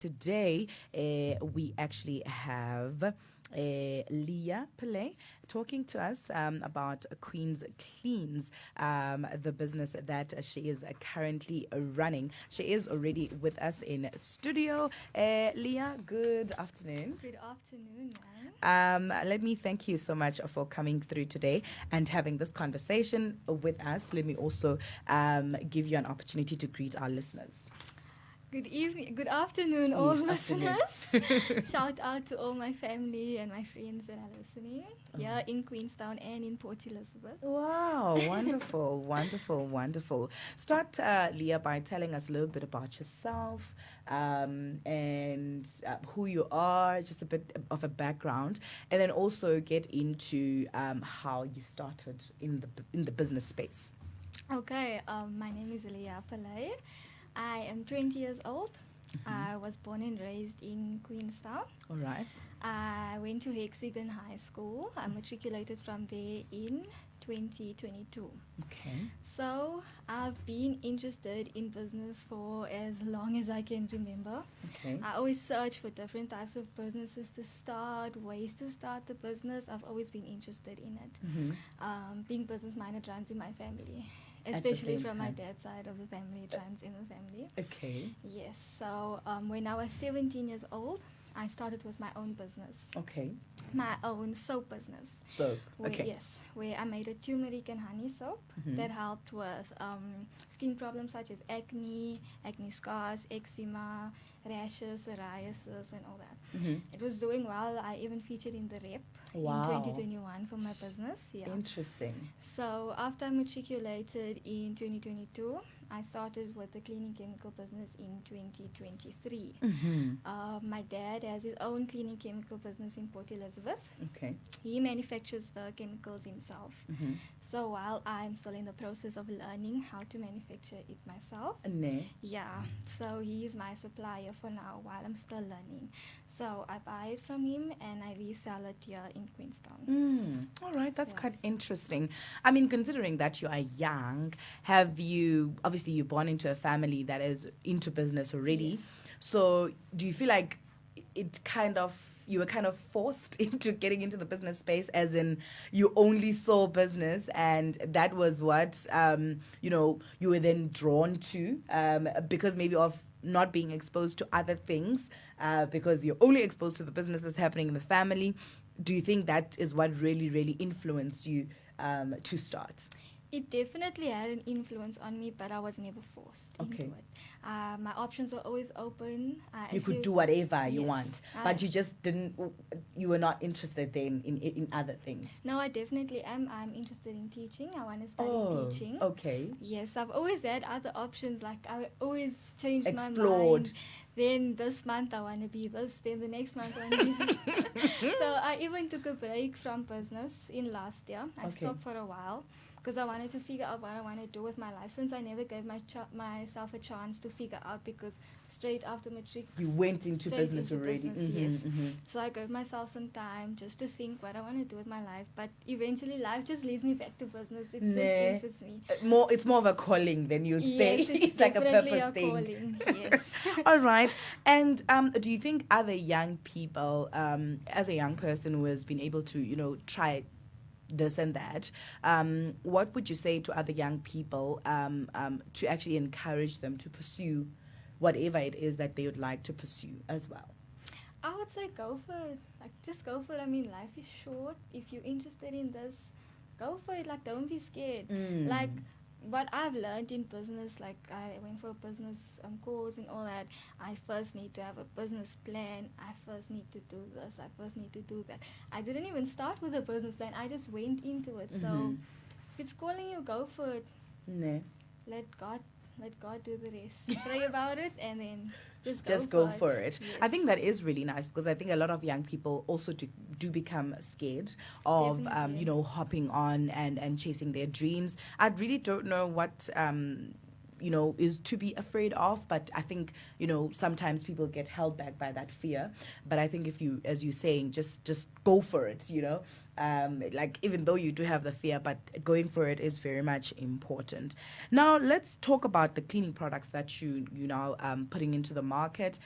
Today, we actually have Lia Pillay talking to us about Queen's Cleans, the business that she is currently running. She is already with us in studio. Lia, good afternoon. Good afternoon, ma'am. Let me thank you so much for coming through today and having this conversation with us. Let me also give you an opportunity to greet our listeners. Good evening, good afternoon, all Yes, afternoon. listeners. Shout out to all my family and my friends that are listening here in Queenstown and in Port Elizabeth. Wow, wonderful, wonderful, wonderful. Start, Leah, by telling us a little bit about yourself and who you are, just a bit of a background, and then also get into how you started in the business space. Okay, my name is Lia Pillay. I am 20 years old. I was born and raised in Queenstown. All right. I went to Hexagon High School. I matriculated from there in 2022. Okay. So I've been interested in business for as long as I can remember. Okay. I always search for different types of businesses to start, ways to start the business. I've always been interested in it. Being business minded runs in my family, At the especially same from my time. dad's side of the family. It runs in the family. Okay. Yes. So when I was 17 years old, I started with my own business, Okay. my own soap business. Soap. Where, Okay. yes, where I made a turmeric and honey soap that helped with skin problems such as acne scars, eczema, rashes, psoriasis, and all that. It was doing well. I even featured in the rep Wow. in 2021 for my business. Yeah. Interesting. So after I matriculated in 2022, I started with the cleaning chemical business in 2023. My dad has his own cleaning chemical business in Port Elizabeth. Okay. He manufactures the chemicals himself. So while I'm still in the process of learning how to manufacture it myself, Ne. yeah, so he is my supplier for now while I'm still learning. So I buy it from him and I resell it here in Queenstown. All right, that's Yeah. quite interesting. I mean, considering that you are young, have you obviously you're born into a family that is into business already? Yes. So do you feel like it kind of you were kind of forced into getting into the business space, as in you only saw business, and that was what you were then drawn to because maybe of not being exposed to other things because you're only exposed to the business that's happening in the family. Do you think that is what really, really influenced you to start? It definitely had an influence on me, but I was never forced Okay. into it. My options were always open. You could do whatever you Yes. want, but you just didn't. You were not interested then in other things. No, I definitely am. I'm interested in teaching. I want to study teaching. Okay. Yes, I've always had other options. Like I always changed my Explored. mind. Then this month I want to be this. Then the next month I want to be this. So I even took a break from business in last year. I Okay. stopped for a while because I wanted to figure out what I want to do with my life. Since I never gave myself a chance to figure out, because straight after matric You went into straight business into already. business, yes. So I gave myself some time just to think what I want to do with my life. But eventually life just leads me back to business. It just Nah. interests me. It's more of a calling than you'd say. Yes, it's like a definitely purpose a thing. calling. Yes. All right. And do you think other young people, as a young person who has been able to, try this and that, what would you say to other young people to actually encourage them to pursue whatever it is that they would like to pursue as well? I would say go for it. Like, just go for it. I mean, life is short. If you're interested in this, go for it. Like, don't be scared. Like, what I've learned in business, like I went for a business course and all that. I first need to have a business plan. I first need to do this. I first need to do that. I didn't even start with a business plan. I just went into it. So if it's calling you, go for it. No. Let God do the rest. Pray about it and then just go for it. it. Yes. I think that is really nice because I think a lot of young people also do become scared of Definitely. hopping on and chasing their dreams. I really don't know what is to be afraid of, but I think sometimes people get held back by that fear. But I think if you, as you're saying, just go for it, like even though you do have the fear, but going for it is very much important. Now let's talk about the cleaning products that you now putting into the market.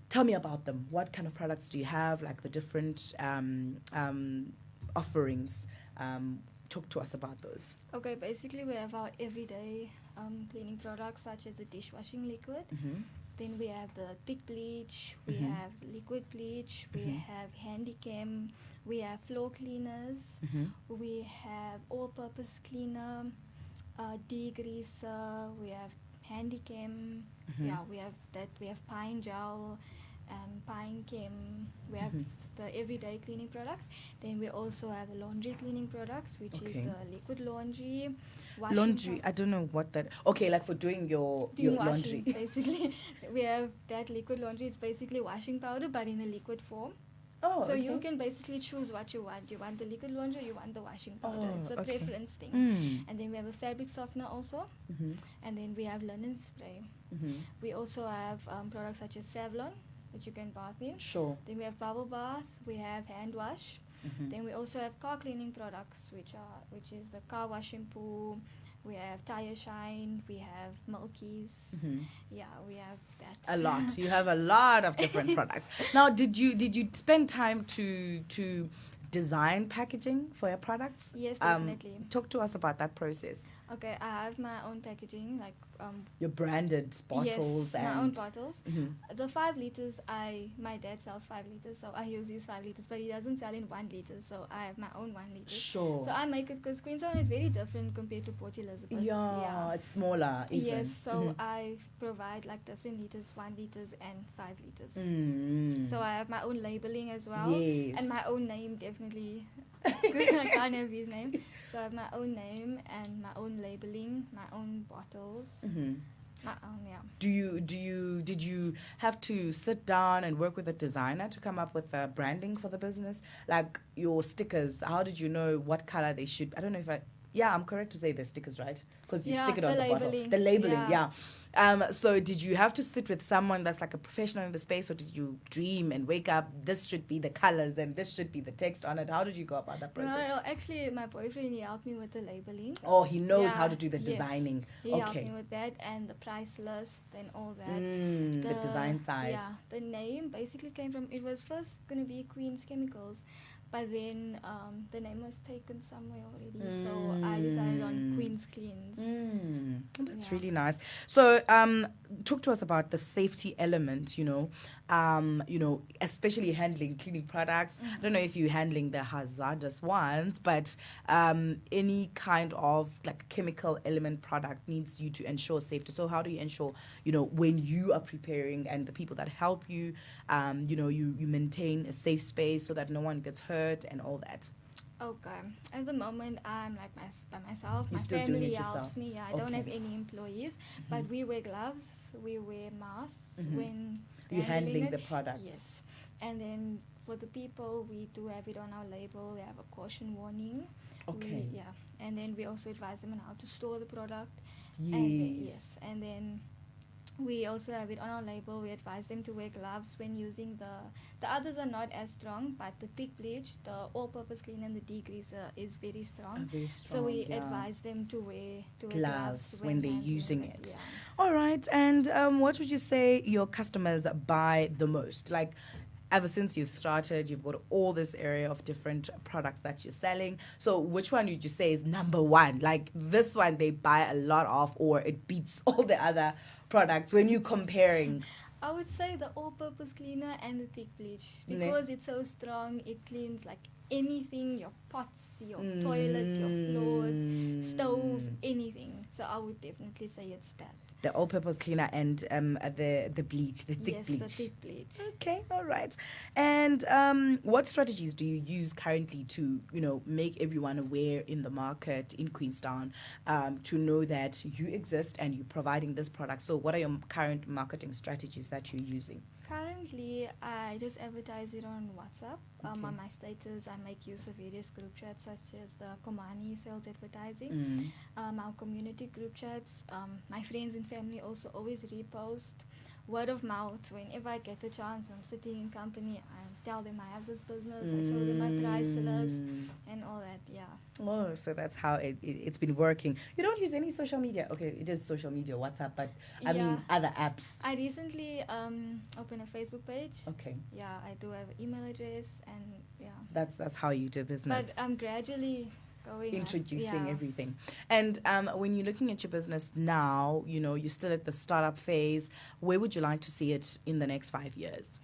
tell me about them. What kind of products do you have? Like the different offerings. Talk to us about those. Okay, basically we have our everyday cleaning products such as the dishwashing liquid. Mm-hmm. Then we have the thick bleach, we Mhm. have liquid bleach, we Mhm. have handy cam, we have floor cleaners, Mm-hmm. we have all-purpose cleaner, degreaser, we have handy cam, Mm-hmm. yeah, we have that, we have pine gel, pine cam, we have Mhm. the everyday cleaning products. Then we also have the laundry cleaning products, which is Okay. liquid laundry, washing Laundry. I don't know what that. Okay, like for doing your doing washing laundry. basically. We have that liquid laundry. It's basically washing powder but in a liquid form. Oh, So you okay. can basically choose what you want. You want the liquid laundry, you want the washing powder. Oh, It's a okay. preference thing. Mm. And then we have a fabric softener also. Mm-hmm. And then we have linen spray. Mm-hmm. We also have products such as Savlon, which you can bath in. Sure. Then we have bubble bath. We have hand wash. Mm-hmm. Then we also have car cleaning products, which is the car wash shampoo. We have tire shine. We have Milkies. Mm-hmm. Yeah, we have that. A lot. You have a lot of different products. Now, did you spend time to design packaging for your products? Yes, definitely. Talk to us about that process. Okay, I have my own packaging, like Your branded bottles yes, my own and. bottles. Mhm. The 5 liters, my dad sells 5 liters, so I use his 5 liters, but he doesn't sell in 1 liter, so I have my own 1 liter. Sure. So I make it because Queenstown is very different compared to Port Elizabeth. Yeah, it's smaller. Even. Yes, so Mhm. I provide like different liters, 1 liters and 5 liters. Mm. So I have my own labeling as well. Yes. And my own name, definitely. I can't have his name. So I have my own name and my own labeling, my own bottles. Mhm. My own, yeah. Did you have to sit down and work with a designer to come up with the branding for the business? Like your stickers, how did you know what color they should? I don't know if I'm correct to say they're stickers, right? Because you Yeah, stick it on the the bottle. labeling. The labeling, Yeah. yeah. So did you have to sit with someone that's like a professional in the space, or did you dream and wake up, this should be the colors and this should be the text on it? How did you go about that process? No, actually, my boyfriend, he helped me with the labeling. Oh, he knows Yeah, how to do the yes. designing. He helped Okay. me with that and the price list and all that. The design side. Yeah, the name basically came from, it was first going to be Queen's Chemicals, but then the name was taken somewhere already, so I decided on Queen's Cleans. That's Yeah. really nice. So, talk to us about the safety element. Especially handling cleaning products. I don't know if you're handling the hazardous ones, but any kind of like chemical element product needs you to ensure safety. So, how do you ensure, when you are preparing and the people that help you, you maintain a safe space so that no one gets hurt and all that? Okay. At the moment, I'm like by myself. You're My still doing family it yourself. helps me. Yeah, I don't have Okay. any employees, but we wear gloves, we wear masks when You're handling it. the product. Yes. And then for the people, we do have it on our label. We have a caution warning. Okay. And then we also advise them on how to store the product. Yes. And then we also have it on our label. We advise them to wear gloves when using the others are not as strong, but the thick bleach, the all-purpose cleaner, and the degreaser is very strong. Very So we strong, yeah. advise them to wear Gloves when they're handling using it. Yeah. All right. And what would you say your customers buy the most? Like, ever since you've started, you've got all this area of different products that you're selling. So which one would you say is number one? Like this one they buy a lot of, or it beats all the other products when you're comparing? I would say the all-purpose cleaner and the thick bleach because it's so strong. It cleans like anything, your pots, your toilet, your floors, stove, anything. So I would definitely say it's that. The all-purpose cleaner and the bleach, the thick bleach. Yes, the thick bleach. Okay, all right. And what strategies do you use currently to, make everyone aware in the market in Queenstown to know that you exist and you're providing this product? So what are your current marketing strategies that you're using? Currently, I just advertise it on WhatsApp. On my status, I make use of various group chats such as the Komani sales advertising, our community group chats. My friends and family also always repost. word of mouth. Whenever I get the chance, I'm sitting in company, I tell them I have this business, I show them my price list and all that. Yeah. Oh, so that's how it's been working. You don't use any social media. Okay, it is social media, WhatsApp, but I Yeah. mean other apps. I recently opened a Facebook page. Okay, Yeah, I do have an email address, and yeah. that's how you do business. But I'm gradually going Introducing yeah. everything. And when you're looking at your business now, you're still at the startup phase. Where would you like to see it in the next 5 years?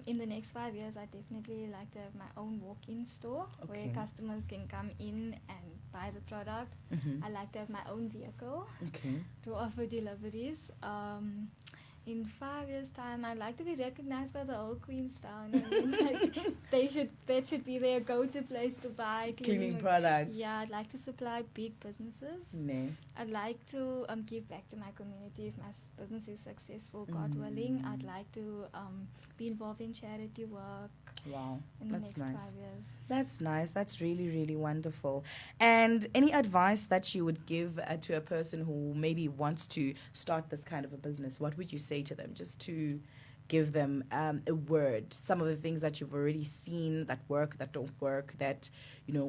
In the next 5 years, I definitely like to have my own walk-in store where Okay. customers can come in and buy the product. Mm-hmm. I like to have my own vehicle Okay. to offer deliveries. In 5 years' time, I'd like to be recognized by the whole Queenstown. I mean, that should be their go-to place to buy Cleaning products. Yeah, I'd like to supply big businesses. No. I'd like to give back to my community if my business is successful, God willing. I'd like to be involved in charity work. Wow, in the that's next nice. 5 years. That's nice. That's really, really wonderful. And any advice that you would give to a person who maybe wants to start this kind of a business? What would you say to them, just to give them a word? Some of the things that you've already seen that work, that don't work, that,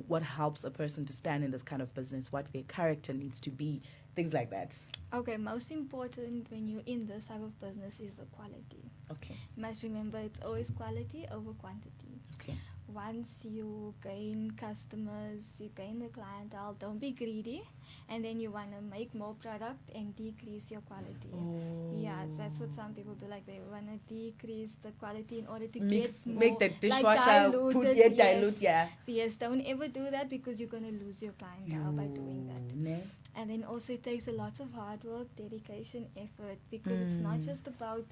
what helps a person to stand in this kind of business, what their character needs to be, things like that. Okay, most important when you're in this type of business is the quality. Okay. You must remember it's always quality over quantity. Okay. Once you gain customers, you gain the clientele, don't be greedy, and then you want to make more product and decrease your quality. Oh. Yes, that's what some people do. Like they want to decrease the quality in order to Mix, get more, make the dishwasher diluted, dilute, yeah. Yes, don't ever do that because you're going to lose your clientele by doing that. Ne? And then also it takes a lot of hard work, dedication, effort, because it's not just about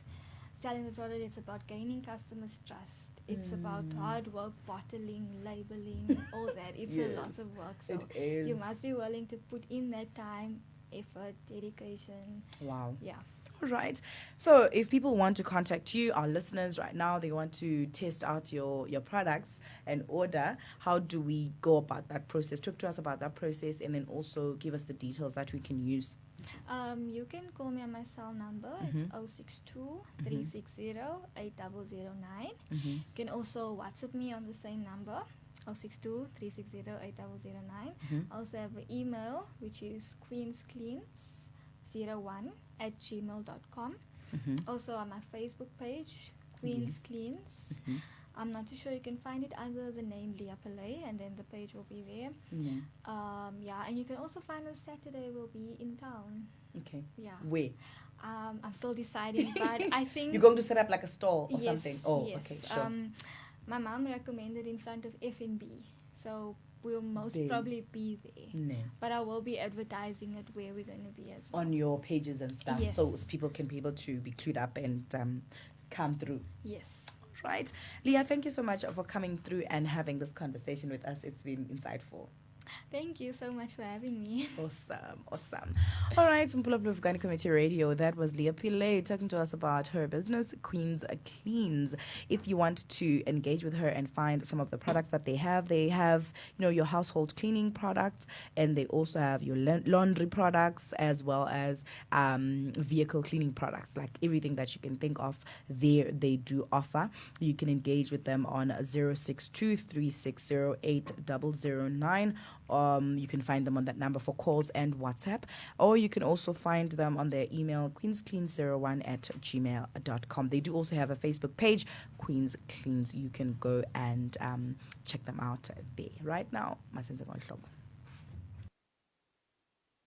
selling the product, it's about gaining customers' trust. It's about hard work, bottling, labeling, all that. It's a lot of work. So it is. you must be willing to put in that time, effort, dedication. Wow. Yeah. All right. So if people want to contact you, our listeners right now, they want to test out your products and order, how do we go about that process? Talk to us about that process and then also give us the details that we can use. You can call me on my cell number. It's 062 360 8009. You can also WhatsApp me on the same number, 062 360 8009. I also have an email, which is queenscleans01@gmail.com. Also on my Facebook page, Queens Cleans. I'm not too sure. You can find it under the name Lia Pillay, and then the page will be there. And you can also find us Saturday. We'll be in town. Okay. Yeah. Where? I'm still deciding, but I think you're going to set up like a store or yes, something. Oh, yes. okay, sure. My mom recommended in front of F&B, so we'll most probably be there. No. But I will be advertising it where we're going to be as well. On your pages and stuff, yes. so people can be able to be clued up and come through. Yes. Right. Lia, thank you so much for coming through and having this conversation with us. It's been insightful. Thank you so much for having me. Awesome. All right, Mpulapulu Uganda Community Radio. That was Lia Pillay talking to us about her business, Queens Cleans. If you want to engage with her and find some of the products that they have your household cleaning products, and they also have your laundry products as well as vehicle cleaning products, like everything that you can think of. There they do offer. You can engage with them on 062 360 8009. You can find them on that number for calls and WhatsApp, or you can also find them on their email, queenscleans01@gmail.com. They do also have a Facebook page, Queens Cleans. You can go and check them out there. Right now, Masenze Ngomhlobo.